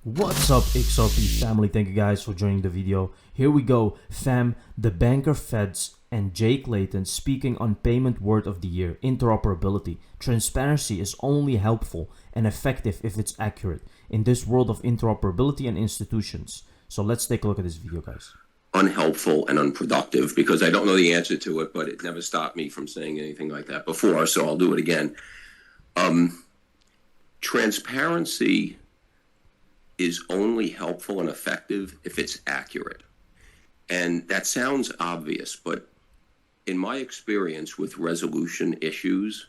What's up, XRP family? Thank you guys for joining the video. Here we go, fam. The banker Feds and Jake Layton speaking on payment word of the year, interoperability. Transparency is only helpful and effective if it's accurate in this world of interoperability and institutions. So let's take a look at this video, guys. Unhelpful and unproductive, because I don't know the answer to it, but it never stopped me from saying anything like that before, so I'll do it again. Transparency is only helpful and effective if it's accurate. And that sounds obvious, but in my experience with resolution issues,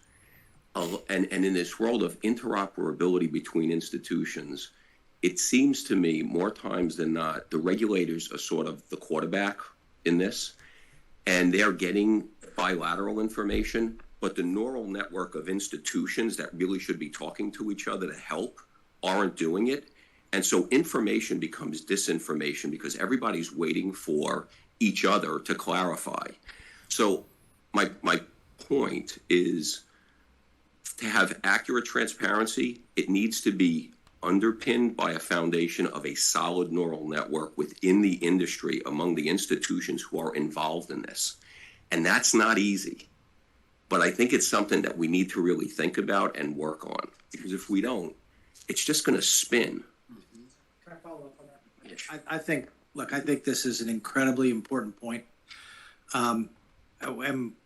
and in this world of interoperability between institutions, it seems to me more times than not, the regulators are sort of the quarterback in this, and they're getting bilateral information, but the neural network of institutions that really should be talking to each other to help aren't doing it. And so information becomes disinformation because everybody's waiting for each other to clarify. So my point is, to have accurate transparency, it needs to be underpinned by a foundation of a solid neural network within the industry among the institutions who are involved in this. And that's not easy. But I think it's something that we need to really think about and work on. Because if we don't, it's just going to spin. Can I follow up on that? I think this is an incredibly important point. And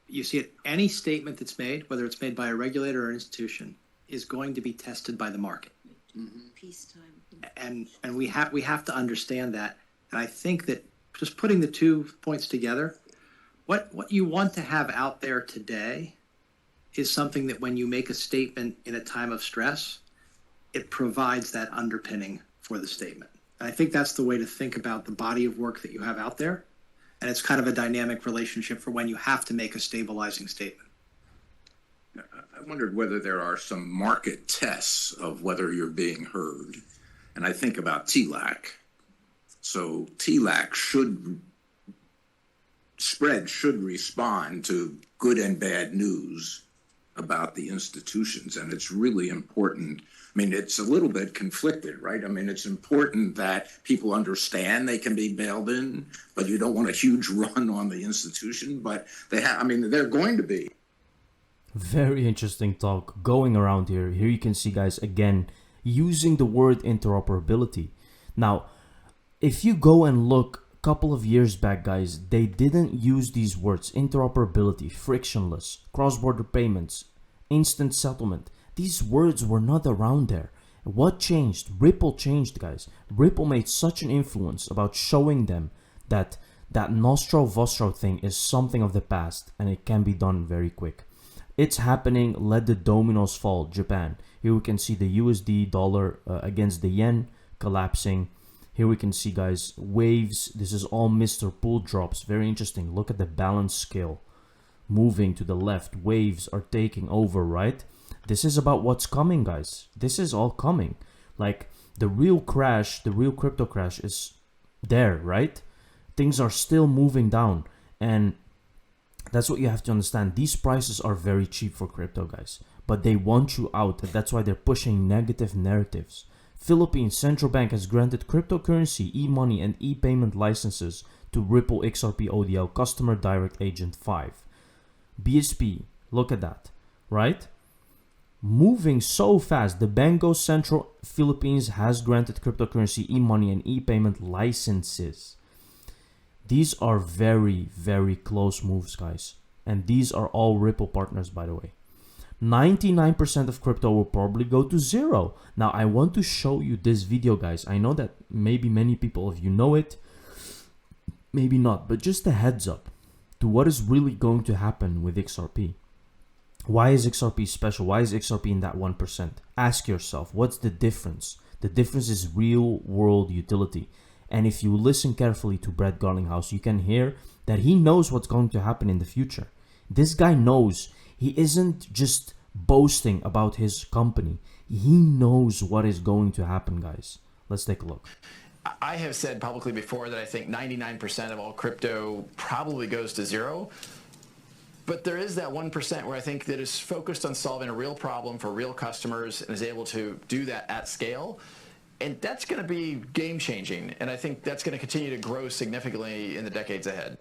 you see it, any statement that's made, whether it's made by a regulator or institution, is going to be tested by the market. Peacetime. And we have to understand that. And I think that just putting the 2 points together, what you want to have out there today is something that when you make a statement in a time of stress, it provides that underpinning for the statement. And I think that's the way to think about the body of work that you have out there. And it's kind of a dynamic relationship for when you have to make a stabilizing statement. I wondered whether there are some market tests of whether you're being heard. And I think about TLAC. So TLAC should respond to good and bad news about the institutions. And it's really important. I mean, it's a little bit conflicted, right? I mean, it's important that people understand they can be bailed in, but you don't want a huge run on the institution. But they're going to be. Very interesting talk going around here. Here you can see, guys, again, using the word interoperability. Now, if you go and look a couple of years back, guys, they didn't use these words: interoperability, frictionless, cross-border payments, instant settlement. These words were not around there. What changed? Ripple changed, guys. Ripple made such an influence about showing them that that Nostro Vostro thing is something of the past and it can be done very quick. It's happening. Let the dominoes fall. Japan. Here we can see the USD dollar against the yen collapsing. Here we can see, guys, waves. This is all Mr. Pool drops. Very interesting. Look at the balance scale moving to the left. Waves are taking over, right? This is about what's coming, guys. This is all coming. Like the real crash, the real crypto crash is there, right? Things are still moving down, and that's what you have to understand. These prices are very cheap for crypto, guys, but they want you out. That's why they're pushing negative narratives. Philippine Central Bank has granted cryptocurrency, e-money, and e-payment licenses to Ripple XRP ODL Customer Direct Agent 5. BSP, look at that, right? Moving so fast. The Banco Central Philippines has granted cryptocurrency, e-money, and e-payment licenses. These are very, very close moves, guys. And these are all Ripple partners, by the way. 99% of crypto will probably go to zero. Now, I want to show you this video, guys. I know that maybe many people of you know it, maybe not, but just a heads up to what is really going to happen with XRP. Why is XRP special? Why is XRP in that 1%? Ask yourself, what's the difference? The difference is real world utility. And if you listen carefully to Brett Garlinghouse, you can hear that he knows what's going to happen in the future. This guy knows. He isn't just boasting about his company. He knows what is going to happen, guys. Let's take a look. I have said publicly before that I think 99% of all crypto probably goes to zero. But there is that 1% where I think that is focused on solving a real problem for real customers and is able to do that at scale. And that's going to be game changing. And I think that's going to continue to grow significantly in the decades ahead.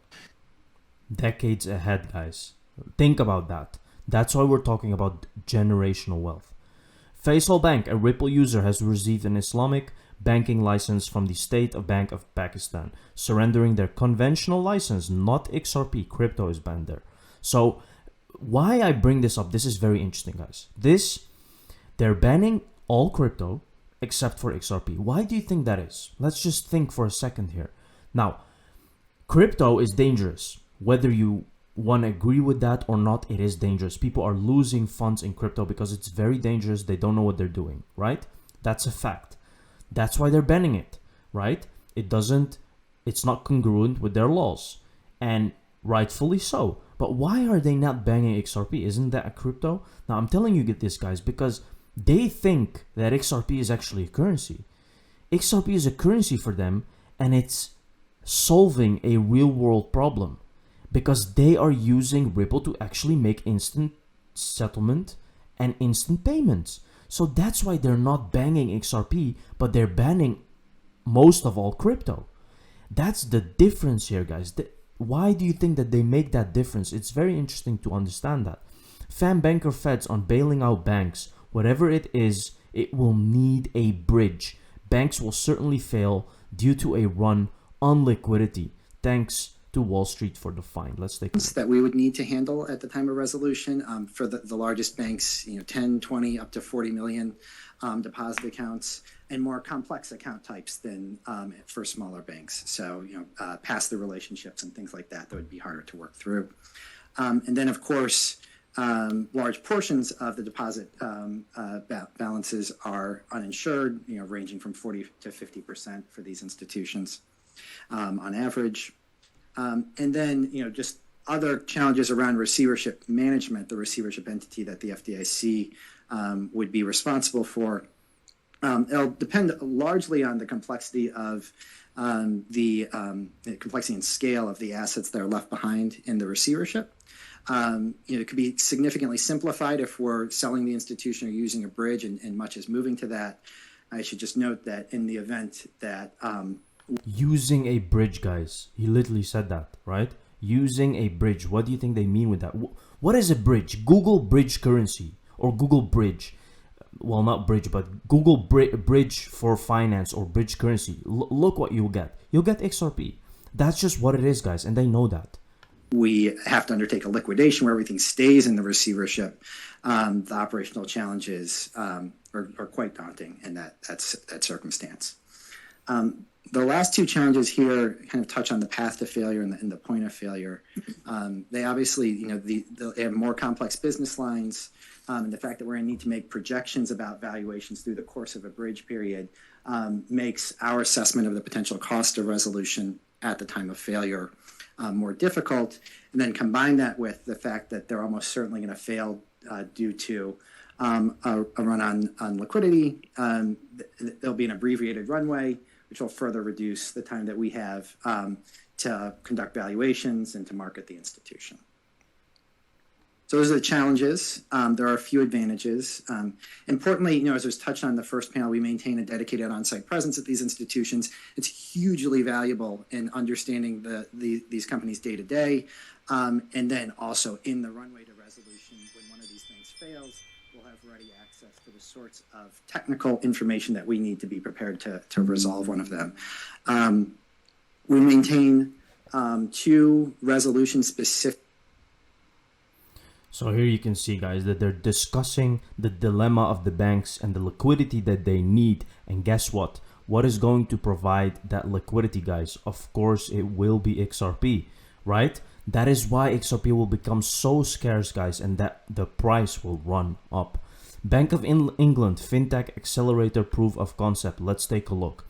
Decades ahead, guys. Think about that. That's why we're talking about generational wealth. Faisal Bank, a Ripple user, has received an Islamic banking license from the State Bank of Pakistan, surrendering their conventional license, not XRP. Crypto is banned there. So why I bring this up, this is very interesting, guys. They're banning all crypto except for XRP. Why do you think that is? Let's just think for a second here. Now, crypto is dangerous. Whether you want to agree with that or not, it is dangerous. People are losing funds in crypto because it's very dangerous. They don't know what they're doing, right? That's a fact. That's why they're banning it, right? It's not congruent with their laws, and rightfully so. But why are they not banning XRP? Isn't that a crypto? Now, I'm telling you this, guys, because they think that XRP is actually a currency. XRP is a currency for them, and it's solving a real world problem because they are using Ripple to actually make instant settlement and instant payments. So that's why they're not banning XRP, but they're banning most of all crypto. That's the difference here, guys. Why do you think that they make that difference? It's very interesting to understand that. Banker Feds on bailing out banks. Whatever it is, it will need a bridge. Banks will certainly fail due to a run on liquidity. Thanks to Wall Street for the fine. Let's take a look. That we would need to handle at the time of resolution for the largest banks, 10, 20, up to 40 million deposit accounts, and more complex account types than for smaller banks. So, past the relationships and things like that would be harder to work through. And then, of course, large portions of the deposit balances are uninsured, ranging from 40 to 50% for these institutions on average. And then, just other challenges around receivership management, the receivership entity that the FDIC would be responsible for. It'll depend largely on the complexity of the complexity and scale of the assets that are left behind in the receivership. It could be significantly simplified if we're selling the institution or using a bridge, and much is moving to that. I should just note that in the event that using a bridge, guys, he literally said that, right? Using a bridge. What do you think they mean with that? What is a bridge? Google bridge currency or Google bridge. Well, not bridge, but Google bridge for finance or bridge currency. Look what you'll get. You'll get XRP. That's just what it is, guys, and they know that. We have to undertake a liquidation where everything stays in the receivership. The operational challenges are quite daunting in that circumstance. The last two challenges here kind of touch on the path to failure and the point of failure. They obviously, they have more complex business lines, and the fact that we're going to need to make projections about valuations through the course of a bridge period makes our assessment of the potential cost of resolution at the time of failure more difficult. And then combine that with the fact that they're almost certainly going to fail due to a run on liquidity. There'll be an abbreviated runway, which will further reduce the time that we have to conduct valuations and to market the institution. So those are the challenges. There are a few advantages. Importantly, as was touched on in the first panel, we maintain a dedicated on-site presence at these institutions. It's hugely valuable in understanding these companies day to day. And then also in the runway to resolution, when one of these things fails, we'll have ready access to the sorts of technical information that we need to be prepared to resolve one of them. We maintain two resolution-specific. So here you can see, guys, that they're discussing the dilemma of the banks and the liquidity that they need. And guess what? What is going to provide that liquidity, guys? Of course, it will be XRP, right? That is why XRP will become so scarce, guys, and that the price will run up. Bank of England FinTech Accelerator Proof of Concept. Let's take a look.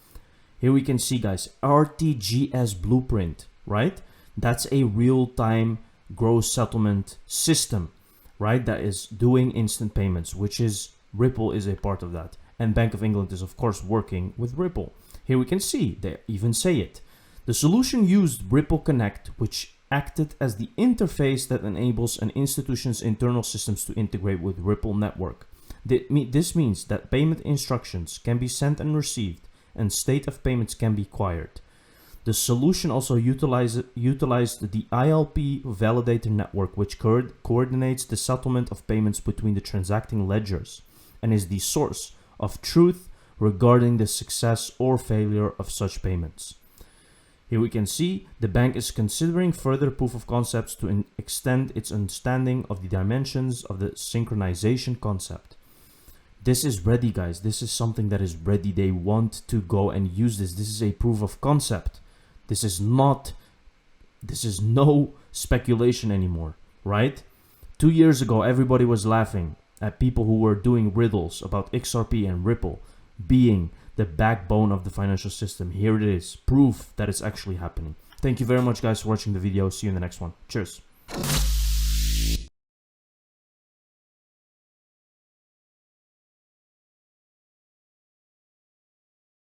Here we can see, guys, RTGS Blueprint, right? That's a real-time gross settlement system, right? That is doing instant payments, which is Ripple is a part of that. And Bank of England is, of course, working with Ripple. Here we can see, they even say it. The solution used Ripple Connect, which acted as the interface that enables an institution's internal systems to integrate with Ripple network. This means that payment instructions can be sent and received and state of payments can be acquired. The solution also utilized the ILP validator network, which coordinates the settlement of payments between the transacting ledgers and is the source of truth regarding the success or failure of such payments. Here we can see the bank is considering further proof of concepts to extend its understanding of the dimensions of the synchronization concept. This is ready, guys. This is something that is ready. They want to go and use this. This is a proof of concept. This is no speculation anymore, right? 2 years ago, everybody was laughing at people who were doing riddles about XRP and Ripple being the backbone of the financial system. Here it is, proof that it's actually happening. Thank you very much, guys, for watching the video. See you in the next one. Cheers.